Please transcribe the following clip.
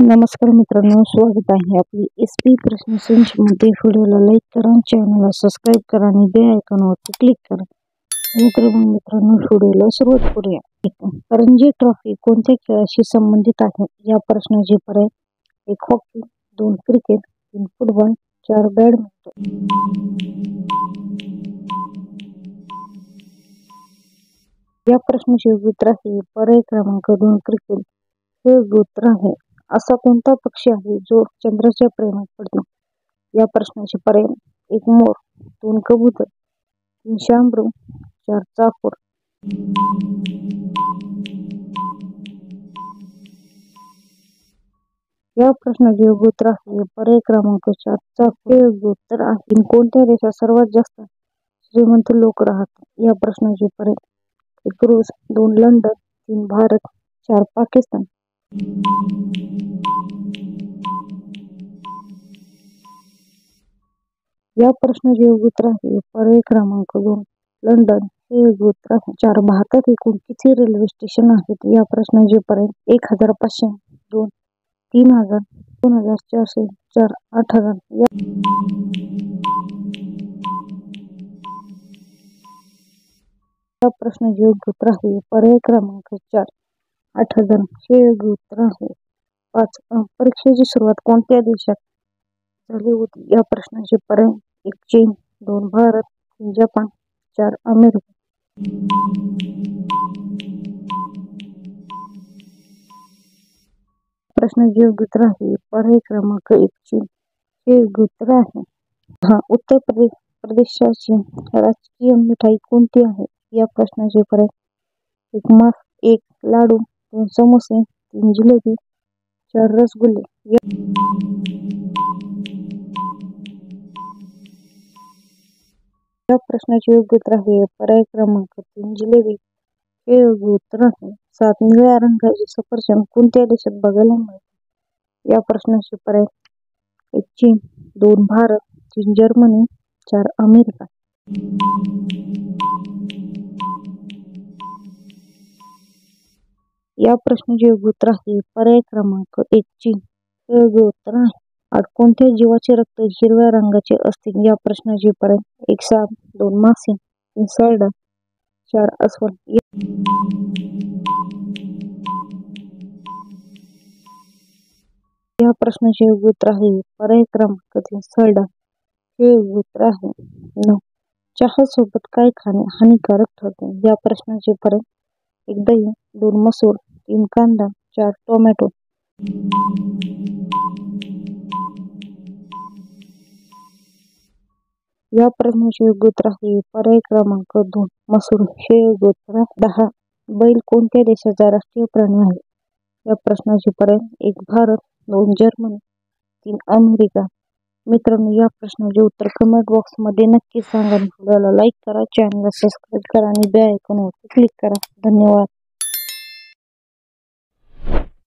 नमस्कार मित्रांनो, स्वागत आहे आपली SP प्रश्न संचमध्ये. व्हिडिओला लाईक करा, चॅनलला सबस्क्राईब करा आणि बेल आयकॉनवरती क्लिक करा. मित्रांनो, व्हिडिओला सुरुवात करूया. रणजी ट्रॉफी कोणत्या खेळाशी संबंधित आहे? या प्रश्नाचे पर्याय: 1 हॉकी, 2 क्रिकेट, 3 फुटबॉल, 4 बॅडमिंटन. या प्रश्नाचे उत्तर आहे पर्याय क्रमांक 2 क्रिकेट हे उत्तर आहे. असा कोणता पक्षी आहे जो चंद्राच्या प्रेमात पडतो? या प्रश्नाचे पर्याय: 1 मोर, 2 कबूतर, 3 शांभ्रू, 4 चाकोर. या प्रश्नाचे उत्तर आहे पर्याय क्रमांक 4 चाकोर हे उत्तर आहे. कोणत्या देशात सर्वात जास्त श्रीमंत लोक राहतात? या प्रश्नाचे पर्याय: 1 रूस, 2 लंडन, 3 भारत, 4 पाकिस्तान. या प्रश्नाचे उत्तर आहे पर्याय क्रमांक 2 लंडन हे उत्तर आहे. 4 भारतात एकूण किती रेल्वे स्टेशन आहेत? या प्रश्नाचे पर्याय: 1500, 2, 3000, 2400, 4, 8000. या प्रश्नाचे उत्तर आहे पर्याय क्रमांक 4 8000 हे उत्तर आहे. 5 परीक्षेची सुरुवात कोणत्या देशात झाली होती? या प्रश्नाचे पर्याय: 1 चीन, 2 भारत, 3 जपान, 4 अमेरिका. प्रश्नाचे उत्तर आहे पर्याय क्रमांक 1 चीन हे उत्तर आहे. उत्तर प्रदेशाची राजकीय मिठाई कोणती आहे? या प्रश्नाचे पर्याय: 1 लाडू, 2 समोसे, 3 जिलेबी, 4 रसगुल्ले. या प्रश्नाचे उत्तर आहे पर्याय क्रमांक 3 जिलेबी हे उत्तर आहे. 7 निळ्या रंगाचे सफरचंद कोणत्या देशात बघायला मिळते? या प्रश्नाचे पर्याय: 1 चीन, 2 भारत, 3 जर्मनी, 4 अमेरिका. या प्रश्नाचे उत्तर आहे पर्याय क्रमांक 1 चीन हे उत्तर आहे. 8 कोणत्या जीवाचे रक्त हिरव्या रंगाचे असते? या प्रश्नाचे पर्याय: 1 साप, 2 मासे, 3 सैंडल, 4 अस्वल. या प्रश्नाचे उत्तर आहे पर्याय क्रमांक 3 सैंडल हे उत्तर आहे. 9 चहा सोबत काय खाणे हानिकारक ठरते? या प्रश्नाचे पर्याय: 1 दही, 2 मसूर, 3 कांदा, 4 टोमॅटो. या प्रश्नाचे उत्तर आहे पर्याय क्रमांक 2 मसूर हे उत्तर आहे. 10 बैल कोणत्या देशाचा राष्ट्रीय प्राणी आहे? या प्रश्नाचे पर्याय: 1 भारत, 2 जर्मनी, 3 अमेरिका. मित्रांनो, या प्रश्नाचे उत्तर कमेंट बॉक्समध्ये नक्की सांगा. व्हिडिओला लाईक करा, चॅनलला सबस्क्राईब करा आणि बेल आयकॉनवर क्लिक करा. धन्यवाद.